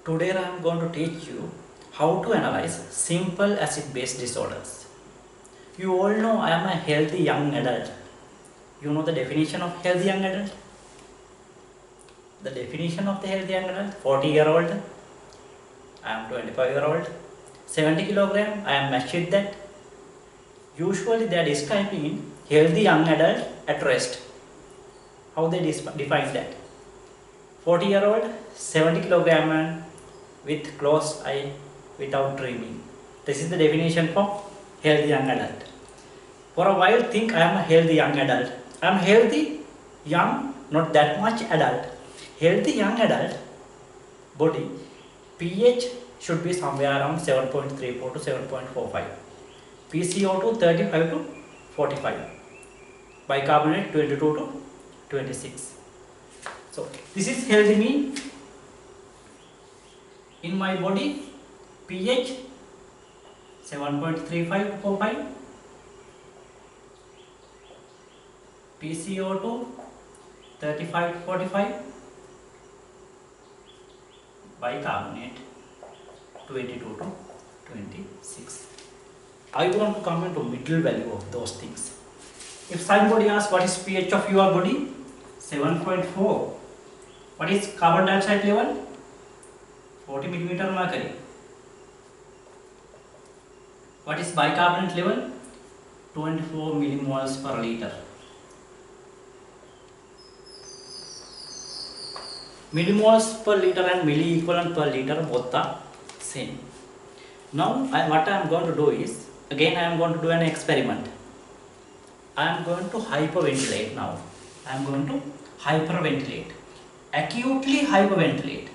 Today I am going to teach you how to analyze simple acid-base disorders. You all know I am a healthy young adult. You know the definition of healthy young adult? The definition of the healthy young adult: 40-year-old, I am 25-year-old, 70 kilogram, I am matched with that. Usually they are describing healthy young adult at rest. How they define that? 40-year-old, 70 kilogram man with closed eye without dreaming. This is the definition for healthy young adult. For a while think I am a healthy young adult. I am healthy, young, not that much adult. Healthy young adult body pH should be somewhere around 7.34 to 7.45. PCO2 35 to 45. Bicarbonate 22 to 26. So this is healthy mean. In my body pH 7.35 to 45, PCO2 35 to 45, bicarbonate 22 to 26. I want to come into middle value of those things. If somebody asks what is pH of your body, 7.4. What is carbon dioxide level? 40 millimeter mercury. What is bicarbonate level? 24 millimoles per liter. Millimoles per liter and milliequivalent per liter both are same. Now what I am going to do is, again I am going to do an experiment. I am going to hyperventilate now. I am going to hyperventilate. Acutely hyperventilate.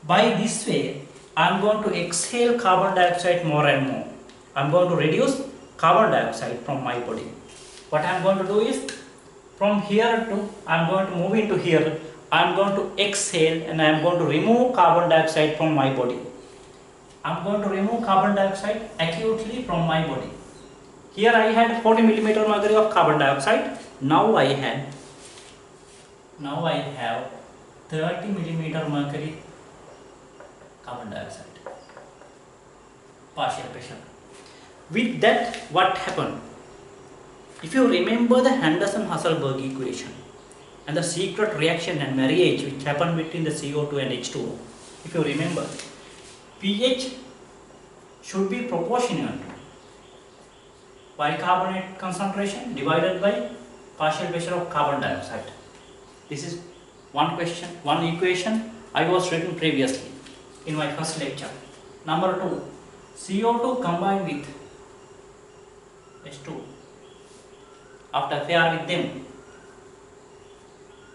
By this way, I am going to exhale carbon dioxide more and more. I am going to reduce carbon dioxide from my body. What I am going to do is, from here to, I am going to move into here. I am going to exhale and I am going to remove carbon dioxide from my body. I am going to remove carbon dioxide acutely from my body. Here I had 40 millimeter mercury of carbon dioxide. Now I have 30 millimeter mercury carbon dioxide, partial pressure. With that, what happened? If you remember the Henderson-Hasselbalch equation and the secret reaction and marriage which happened between the CO2 and H2O, if you remember, pH should be proportional to bicarbonate concentration divided by partial pressure of carbon dioxide. This is one equation I was written previously in my first lecture. Number 2, CO2 combined with H2 after pair with them.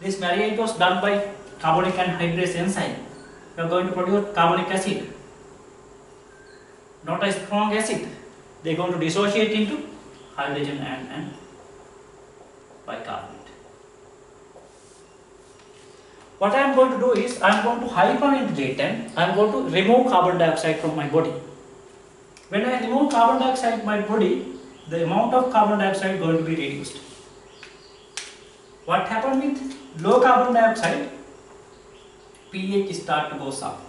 This marriage was done by carbonic anhydrase enzyme. We are going to produce carbonic acid, not a strong acid. They are going to dissociate into hydrogen and bicarbonate. What I am going to do is, I am going to hyperventilate and I am going to remove carbon dioxide from my body. When I remove carbon dioxide from my body, the amount of carbon dioxide is going to be reduced. What happened with low carbon dioxide? pH start to go up.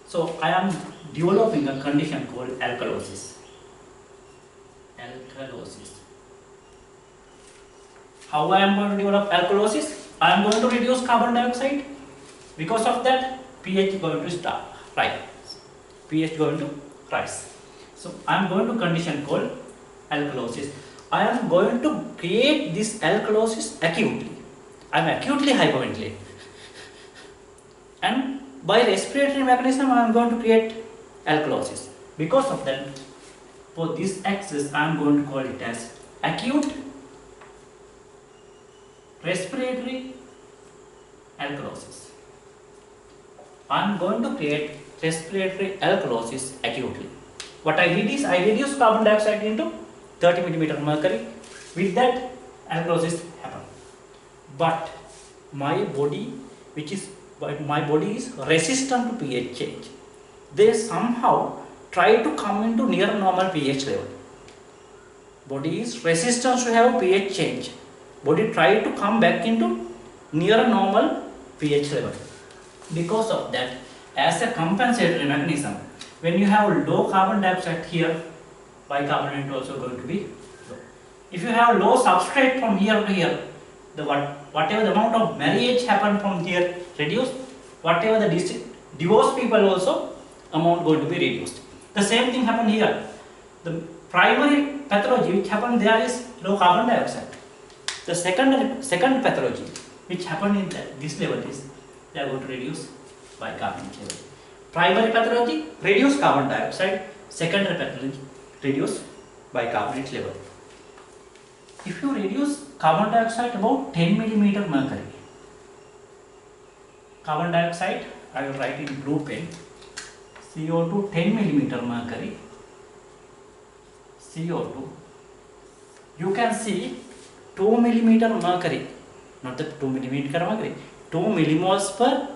So I am developing a condition called alkalosis. How I am going to develop alkalosis? I am going to reduce carbon dioxide. Because of that, pH is going to rise. pH is going to rise. So I am going to condition called alkalosis. I am going to create this alkalosis acutely. I am acutely hyperventilating. And by respiratory mechanism, I am going to create alkalosis. Because of that, for this axis, I am going to call it as acute respiratory alkalosis. I am going to create respiratory alkalosis acutely. What I did is, I reduced carbon dioxide into 30 millimeter mercury. With that, alkalosis happened. But my body is resistant to pH change. They somehow try to come into near normal pH level. Body is resistant to have pH change. Body try to come back into near normal pH level. Because of that, as a compensatory mechanism, when you have low carbon dioxide here, bicarbonate also going to be low. If you have low substrate from here to here, whatever the amount of marriage happen from here reduced, whatever the divorced people also amount going to be reduced. The same thing happen here. The primary pathology which happen there is low carbon dioxide. The second pathology which happen in this level is they are going to reduce bicarbonate level. Primary pathology reduce carbon dioxide, secondary pathology reduce bicarbonate level. If you reduce carbon dioxide about 10 millimeter mercury, carbon dioxide I will write in blue pen, CO2 10 millimeter mercury, CO2, you can see 2 millimeter mercury, not the 2 millimeter mercury, 2 millimoles per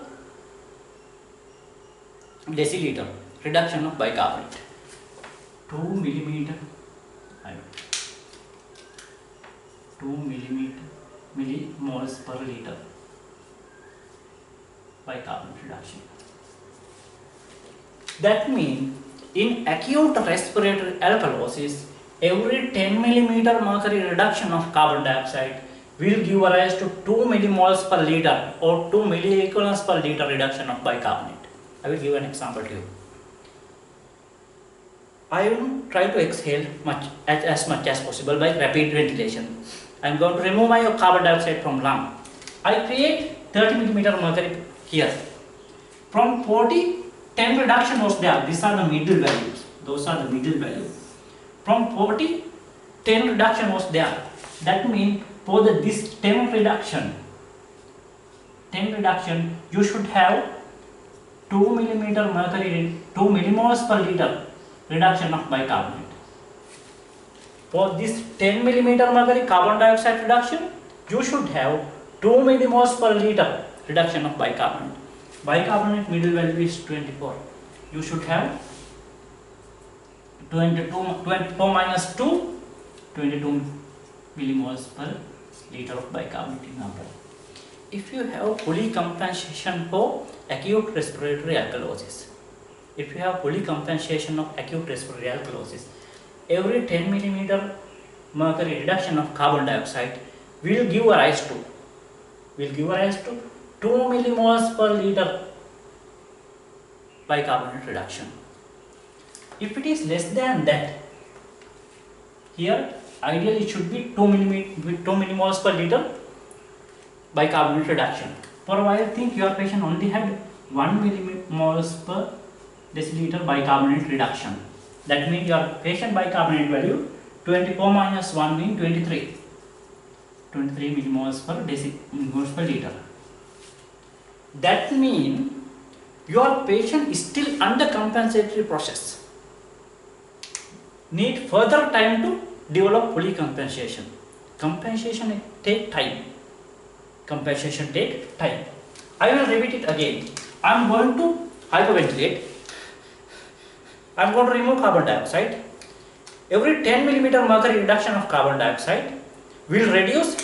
deciliter reduction of bicarbonate. 2 millimeter, 2 millimoles per liter bicarbonate reduction. That means in acute respiratory alkalosis, every 10 millimeter mercury reduction of carbon dioxide will give rise to 2 millimoles per liter or 2 milliequivalents per liter reduction of bicarbonate. I will give an example to you. I will try to exhale as much as possible by rapid ventilation. I am going to remove my carbon dioxide from lung. I create 30 millimeter mercury here. From 40, 10 reduction was there. These are the middle values. Those are the middle values. From 40, 10 reduction was there. That means for this 10 reduction, you should have 2 millimeter mercury, 2 millimoles per liter reduction of bicarbonate. For this 10 millimeter mercury carbon dioxide reduction, you should have 2 millimoles per liter reduction of bicarbonate. Bicarbonate middle value is 24. You should have 24 minus 2, 22 millimoles per liter of bicarbonate in our blood. If you have fully compensation for acute respiratory alkalosis, every 10 millimeter mercury reduction of carbon dioxide will give rise to 2 millimoles per liter bicarbonate reduction. If it is less than that, here ideally it should be 2 millimoles per liter bicarbonate reduction. For a while, think your patient only had 1 millimoles per deciliter bicarbonate reduction. That means your patient bicarbonate value 24 minus 1 means 23 millimoles per liter. That means your patient is still under compensatory process. Need further time to develop fully compensation. Compensation take time. I will repeat it again. I am going to hyperventilate. I am going to remove carbon dioxide. Every 10 millimeter mercury reduction of carbon dioxide will reduce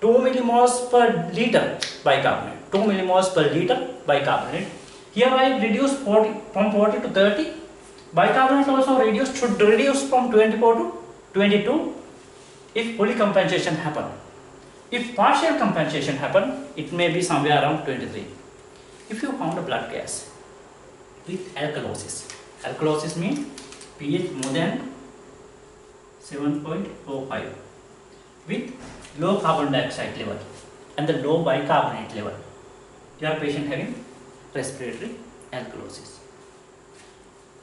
2 millimoles per liter bicarbonate. 2 millimoles per liter bicarbonate. Here I reduce from 40 to 30. Bicarbonate also should reduce from 24 to 22 if fully compensation happen. If partial compensation happen, it may be somewhere around 23. If you found a blood gas with alkalosis means pH more than 7.45 with low carbon dioxide level and the low bicarbonate level, your patient having respiratory alkalosis.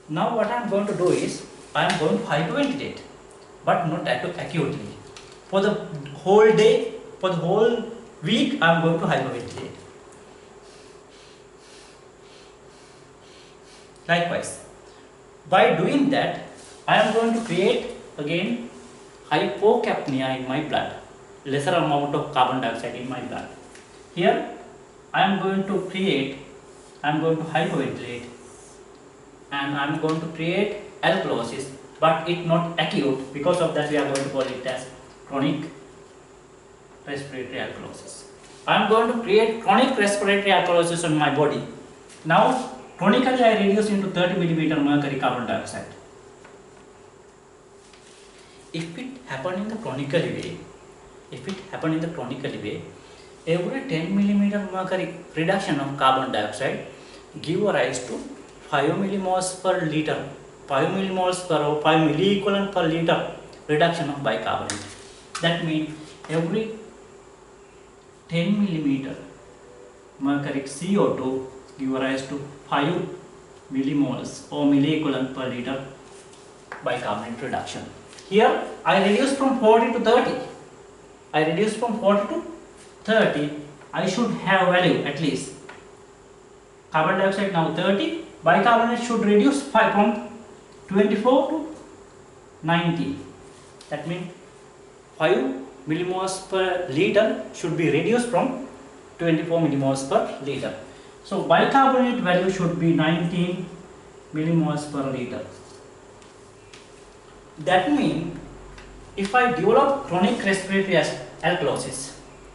Now what I am going to do is, I am going to hyperventilate, but not acutely. For the whole day, for the whole week, I am going to hyperventilate. Likewise, by doing that, I am going to create again hypocapnia in my blood, lesser amount of carbon dioxide in my blood. Here, I am going to hyperventilate, and I am going to create alkalosis, but it not acute. Because of that, we are going to call it as chronic respiratory alkalosis. I am going to create chronic respiratory alkalosis in my body. Now, chronically I reduce into 30 millimeter mercury carbon dioxide. If it happen in the chronically way, every 10 millimeter mercury reduction of carbon dioxide give rise to 5 millimoles per liter, 5 millimoles per or 5 milliequivalent per liter reduction of bicarbonate. That means every 10 millimeter mercury CO2 give rise to 5 millimoles or milliequivalent per liter bicarbonate reduction. Here I reduce from 40 to 30. I should have value at least. Carbon dioxide now 30. Bicarbonate should reduce from 24 to 19. That means 5 millimoles per liter should be reduced from 24 millimoles per liter. So bicarbonate value should be 19 millimoles per liter. That means if I develop chronic respiratory alkalosis,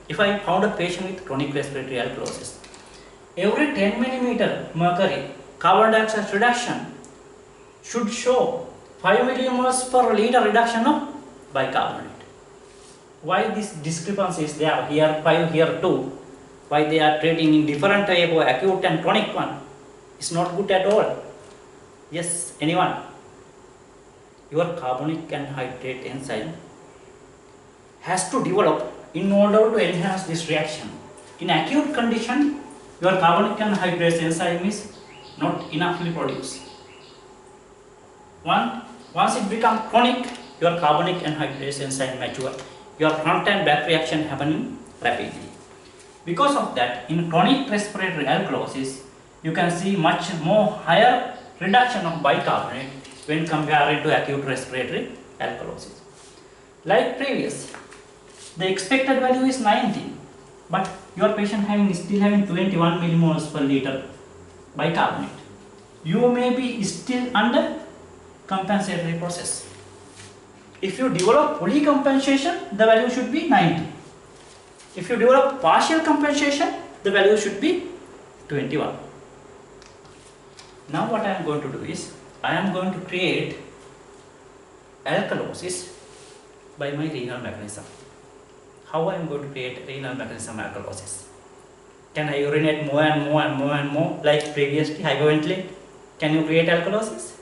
if I found a patient with chronic respiratory alkalosis, every 10 millimeter mercury carbon dioxide reduction should show 5 millimoles per liter reduction of bicarbonate. Why this discrepancy is there? Here 5, here 2. Why they are treating in different type of acute and chronic one? It's not good at all. Yes, anyone? Your carbonic anhydrate enzyme has to develop in order to enhance this reaction. In acute condition, your carbonic anhydrase enzyme is not enoughly produced. Once it becomes chronic, your carbonic anhydrase enzyme mature. Your front and back reaction happening rapidly. Because of that, in chronic respiratory alkalosis, you can see much more higher reduction of bicarbonate when compared to acute respiratory alkalosis. Like previous, the expected value is 19, but your patient still having 21 millimoles per liter bicarbonate. You may be still under compensatory process. If you develop fully compensation, the value should be 90. If you develop partial compensation, the value should be 21. Now what I am going to do is, I am going to create alkalosis by my renal mechanism. How I am going to create renal mechanism alkalosis? Can I urinate more and more and more and more like previously hyperventilate? Can you create alkalosis?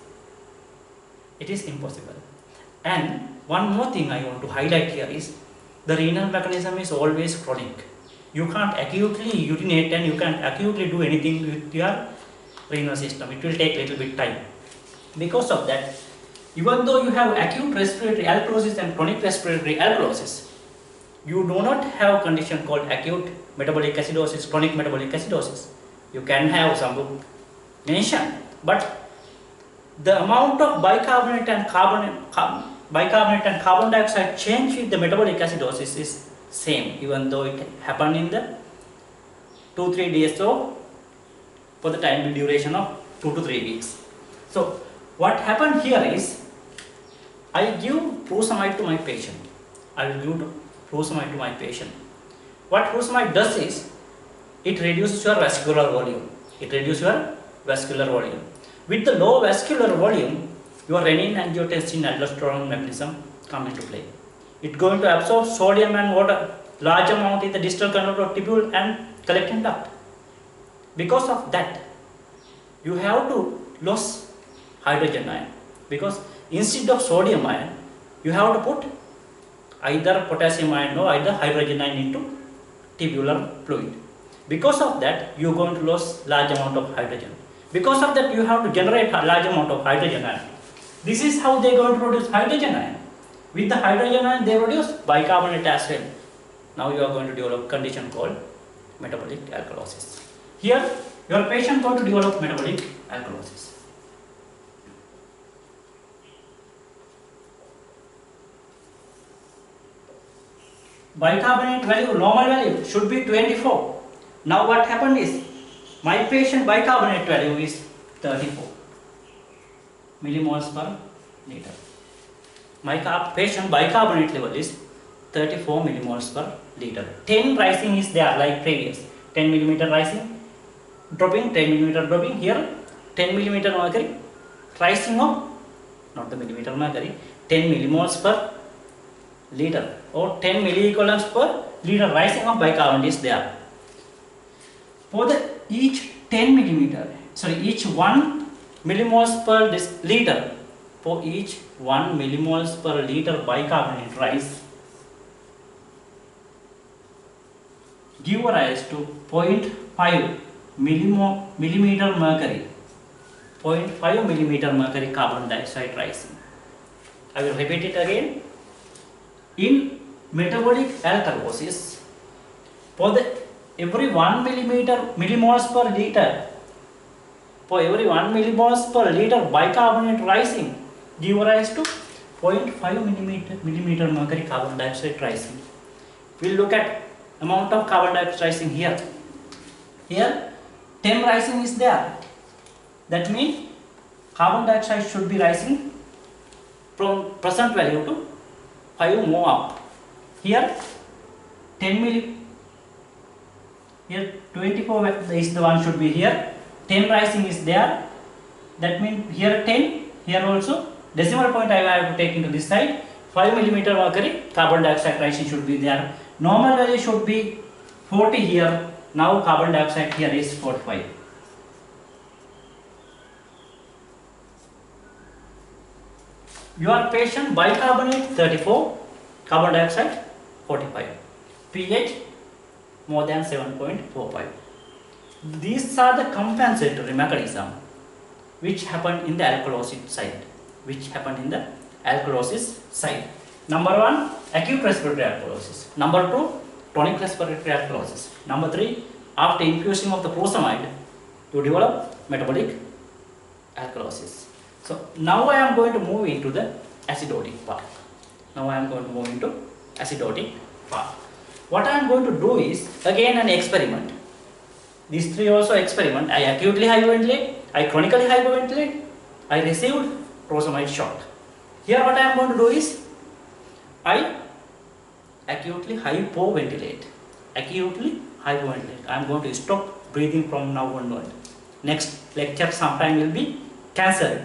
It is impossible. And one more thing I want to highlight here is the renal mechanism is always chronic. You can't acutely urinate and you can't acutely do anything with your renal system. It will take little bit time. Because of that, even though you have acute respiratory alkalosis and chronic respiratory alkalosis, you do not have condition called acute metabolic acidosis, chronic metabolic acidosis. You can have some mention, but the amount of bicarbonate and carbon dioxide change with the metabolic acidosis is same, even though it happened in the 2-3 days or for the time duration of 2 to 3 weeks. So what happened here is, I give furosemide to my patient. I will give furosemide to my patient. What furosemide does is, it reduces your vascular volume. With the low vascular volume, your renin, angiotensin, aldosterone mechanism come into play. It's going to absorb sodium and water large amount in the distal convoluted tubule and collecting duct. Because of that, you have to lose hydrogen ion, because instead of sodium ion, you have to put either potassium ion or either hydrogen ion into tubular fluid. Because of that, you are going to lose large amount of hydrogen. Because of that, you have to generate a large amount of hydrogen ion. This is how they are going to produce hydrogen ion. With the hydrogen ion, they produce bicarbonate as well. Now you are going to develop condition called metabolic alkalosis. Here, your patient is going to develop metabolic alkalosis. Bicarbonate value, normal value should be 24. Now what happened is, my patient bicarbonate value is 34 millimoles per liter. My patient bicarbonate level is 34 millimoles per liter. 10 rising is there like previous. 10 millimeter rising, dropping, 10 millimeter dropping. Here 10 millimeter mercury rising of, not the millimeter mercury, 10 millimoles per liter or 10 milliequivalents per liter rising of bicarbonate is there. For the each 1 millimoles per liter, for each 1 millimoles per liter bicarbonate rise give rise to 0.5 millimeter mercury, 0.5 millimeter mercury carbon dioxide rising. I will repeat it again. In metabolic alkalosis, for every 1 millimoles per liter, for every 1 millimoles per liter bicarbonate rising give rise to 0.5 millimeter mercury carbon dioxide rising. We will look at amount of carbon dioxide rising here. Here 10 rising is there. That means carbon dioxide should be rising from present value to 5 more up. Here 10 milli, here 24 is the one should be here. 10 rising is there. That means here 10, here also decimal point I have to take into this side. 5 millimeter mercury carbon dioxide rising should be there. Normal value should be 40 here. Now carbon dioxide here is 45. Your patient bicarbonate 34, carbon dioxide 45, pH more than 7.45. These are the compensatory mechanism which happen in the alkalosis side. Number 1, acute respiratory alkalosis. Number 2, tonic respiratory alkalosis. Number 3, after infusing of the furosemide, you develop metabolic alkalosis. So now I am going to move into the acidotic part. What I am going to do is again an experiment. These three also experiment. I acutely hypoventilate, I chronically hypoventilate, I received furosemide shot. Here what I am going to do is I acutely hypoventilate. I am going to stop breathing from now onward. Next lecture sometime will be cancelled.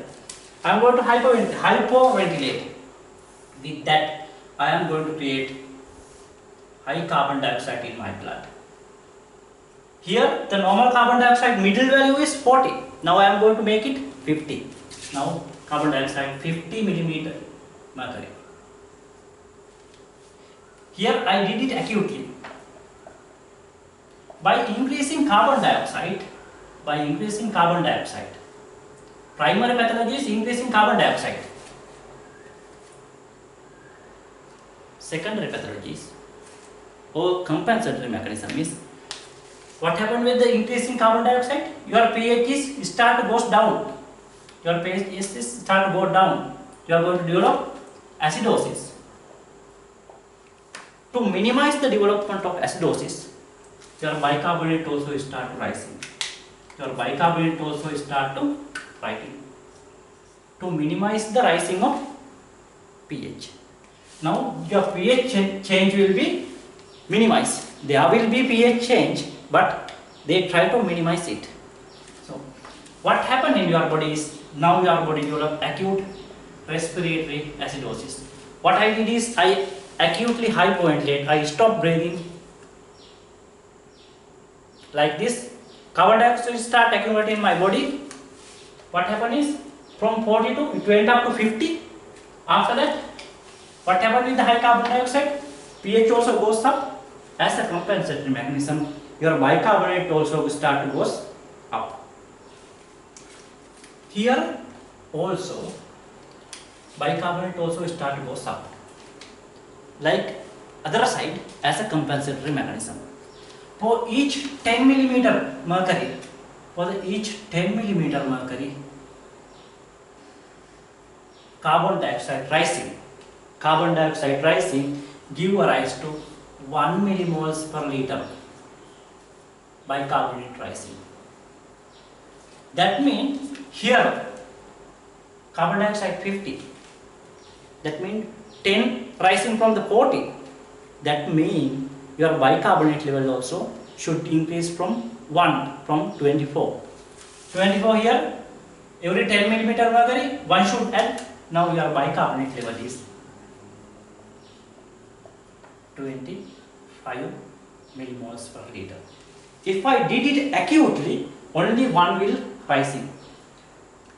I am going to hypoventilate. With that, I am going to create high carbon dioxide in my blood. Here, the normal carbon dioxide middle value is 40. Now I am going to make it 50. Now carbon dioxide 50 millimeter mercury. Here I did it acutely. By increasing carbon dioxide, primary pathology is increasing carbon dioxide. Secondary pathologies or compensatory mechanism is what happened with the increasing carbon dioxide? Your pH is goes down. Your pH is start to go down. You are going to develop acidosis. To minimize the development of acidosis, your bicarbonate also start rising. To minimize the rising of pH. Now your pH change will be minimized. There will be pH change, but they try to minimize it. So what happened in your body is now your body develop acute respiratory acidosis. What I did is I acutely hypoventilate. I stop breathing like this. Carbon dioxide start accumulating in my body. What happened is from 42 it went up to 50. After that, what happened with the high carbon dioxide? pH also goes up. As a compensatory mechanism, your bicarbonate also start to goes up. Here also bicarbonate also start to goes up. Like other side, as a compensatory mechanism. For each 10 millimeter mercury, carbon dioxide rising give rise to 1 millimoles per liter bicarbonate rising. That means here carbon dioxide 50. That means 10 rising from the 40. That means your bicarbonate level also should increase from 1 from 24. 24 here, every 10 millimeter mercury, 1 should add. Now your bicarbonate level is 25 millimoles per liter. If I did it acutely, only 1 will rising.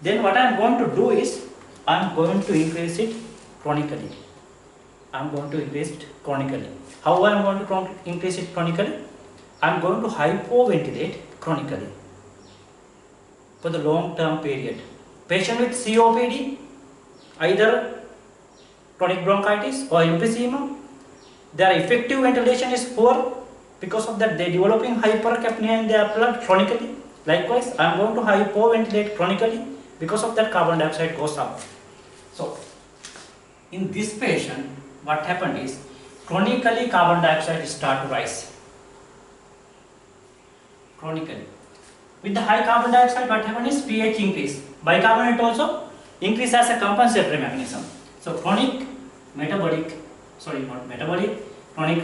Then what I am going to do is, I am going to increase it chronically. I am going to increase it chronically. How I am going to increase it chronically? I am going to hypoventilate chronically for the long term period. Patient with COPD, either chronic bronchitis or emphysema, their effective ventilation is poor. Because of that, they are developing hypercapnia in their blood chronically. Likewise, I am going to hypoventilate chronically. Because of that, carbon dioxide goes up. So, in this patient, what happened is, chronically carbon dioxide start to rise. Chronically. With the high carbon dioxide, what happened is pH increase. Bicarbonate also increase as a compensatory mechanism. So, chronic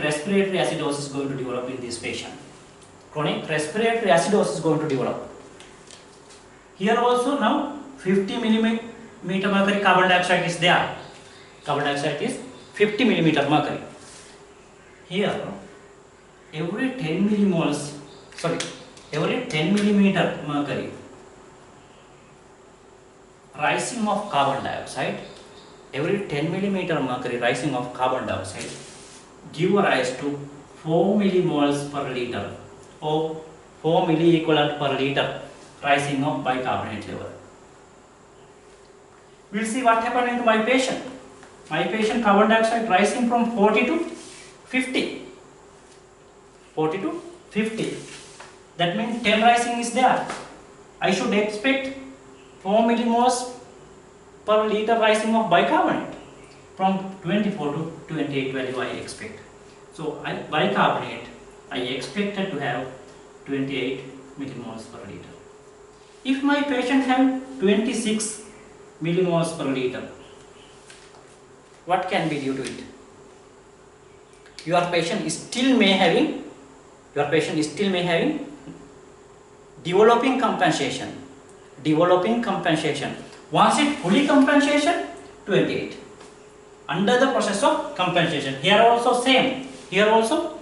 respiratory acidosis is going to develop in this patient. Chronic respiratory acidosis is going to develop. Here also now 50 millimeter mercury carbon dioxide is there. Carbon dioxide is 50 millimeter mercury. Here every 10 millimeter mercury rising of carbon dioxide, every 10 millimeter mercury rising of carbon dioxide give rise to 4 millimoles per liter or 4 milliequivalent per liter rising of bicarbonate level. We will see what happened in my patient. My patient carbon dioxide rising from 40 to 50. 40 to 50. That means 10 rising is there. I should expect 4 millimoles per liter rising of bicarbonate. From 24 to 28 value I expect. So bicarbonate I expected to have 28 millimoles per liter. If my patient have 26 millimoles per liter, what can be due to it? Your patient still may having developing compensation. Once it fully compensation, 28. Under the process of compensation. Here also same. Here also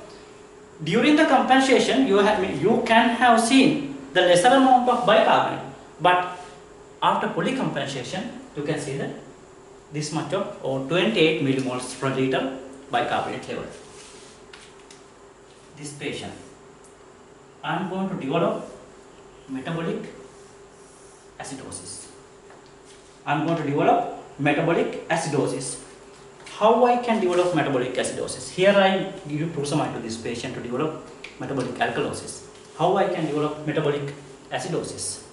during the compensation you can have seen the lesser amount of bicarbonate, but after fully compensation you can see that this much of or 28 millimoles per liter bicarbonate level. This patient, I am going to develop metabolic acidosis. How I can develop metabolic acidosis? Here I give furosemide to this patient to develop metabolic alkalosis. How I can develop metabolic acidosis?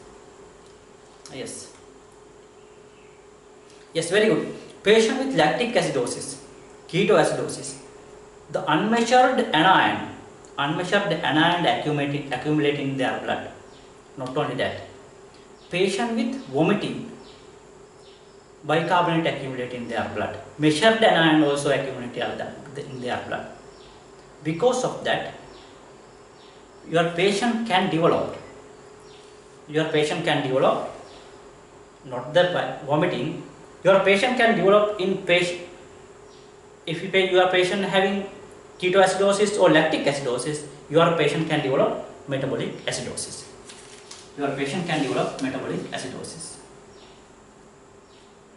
Yes, very good. Patient with lactic acidosis, ketoacidosis, the unmeasured anion accumulating in their blood. Not only that, patient with vomiting, bicarbonate accumulate in their blood. Measured anion also accumulate in their blood. Because of that, your patient can develop not the vomiting. Your patient can develop in patient. If your patient having ketoacidosis or lactic acidosis, your patient can develop metabolic acidosis.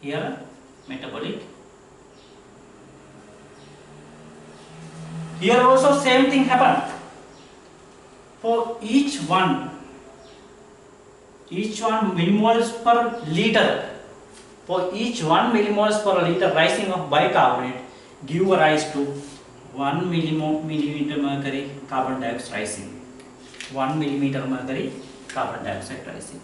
Here metabolic. Here also same thing happen. For each one millimoles per liter. For each 1 millimoles per liter rising of bicarbonate give rise to 1 millimeter mercury carbon dioxide rising. 1 millimeter mercury carbon dioxide rising.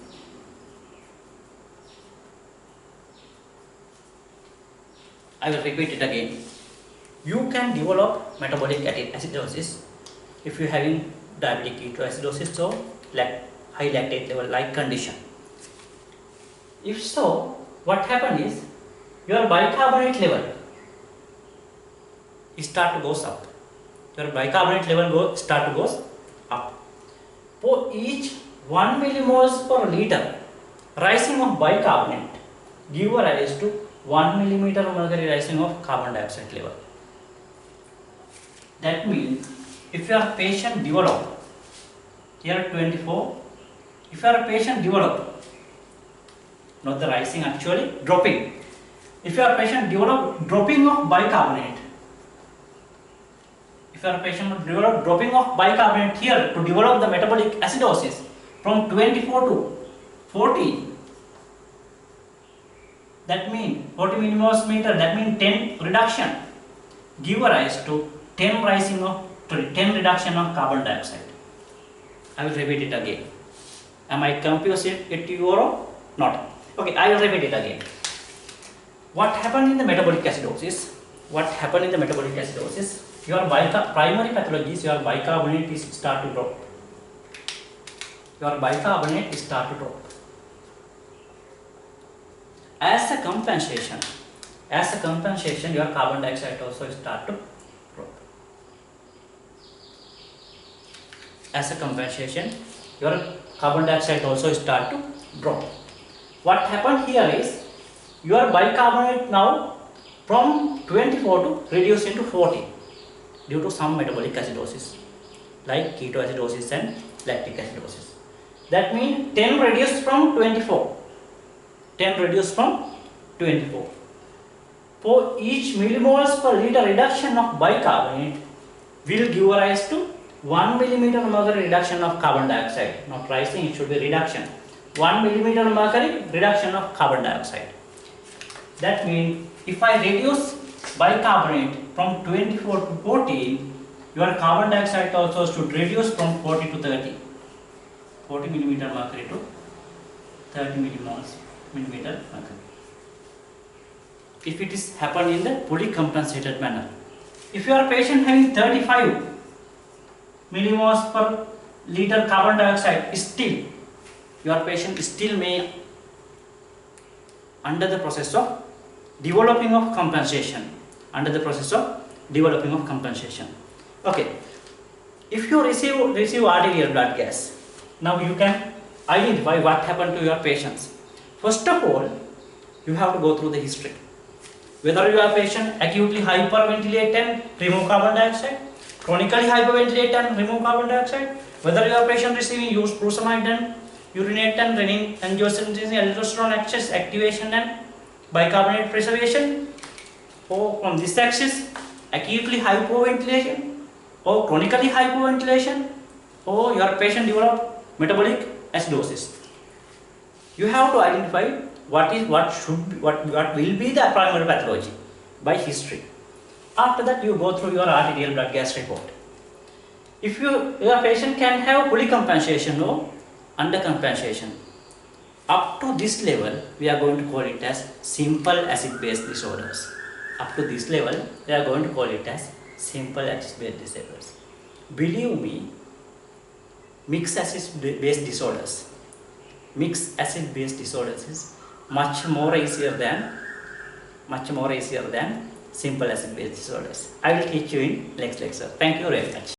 I will repeat it again. You can develop metabolic acidosis if you are having diabetic ketoacidosis or high lactate level like condition. If so, what happen is your bicarbonate level start to goes up. your bicarbonate level start to goes up. For each 1 millimoles per liter rising of bicarbonate give rise to 1 millimeter mercury rising of carbon dioxide level. That means if your patient develop here 24, if your patient develop, not the rising, actually dropping, if your patient develop dropping of bicarbonate, if your patient develop dropping of bicarbonate here to develop the metabolic acidosis from 24 to 40, that means 40 millimoles meter, that means 10 reduction give rise to 10 reduction of carbon dioxide. I will repeat it again. Am I confusing it to you or not? Okay, I will repeat it again. What happened in the metabolic acidosis? What happened in the metabolic acidosis? Your primary pathology is your bicarbonate is start to drop. Your bicarbonate is start to drop. As a compensation, your carbon dioxide also start to drop. As a compensation, your carbon dioxide also start to drop. What happened here is your bicarbonate now from 24 to reduce into 40 due to some metabolic acidosis like ketoacidosis and lactic acidosis. That means 10 reduced from 24. 10 reduced from 24. For each millimoles per liter reduction of bicarbonate will give rise to 1 millimeter mercury reduction of carbon dioxide. Not rising, it should be reduction. 1 millimeter mercury reduction of carbon dioxide. That means if I reduce bicarbonate from 24 to 40, your carbon dioxide also should reduce from 40 to 30. 40 millimeter mercury to 30 millimeter mercury. If it is happen in the fully compensated manner. If your patient having 35 millimoles per liter carbon dioxide, still your patient still may under the process of developing of compensation. Okay. If you receive arterial blood gas, now you can identify what happened to your patients. First of all, you have to go through the history. Whether your patient acutely hyperventilate and remove carbon dioxide, chronically hyperventilate and remove carbon dioxide, whether your patient receiving use furosemide and urinate and renin angiotensin aldosterone axis activation and bicarbonate preservation, or from this axis acutely hypoventilation or chronically hypoventilation, or your patient develop metabolic acidosis. You have to identify what will be the primary pathology by history. After that, you go through your arterial blood gas report. If your patient can have polycompensation or undercompensation, up to this level, we are going to call it as simple acid-base disorders. Up to this level, we are going to call it as simple acid-base disorders. Believe me, mixed acid-base disorders is much more easier than simple acid-base disorders. I will teach you in next lecture. Thank you very much.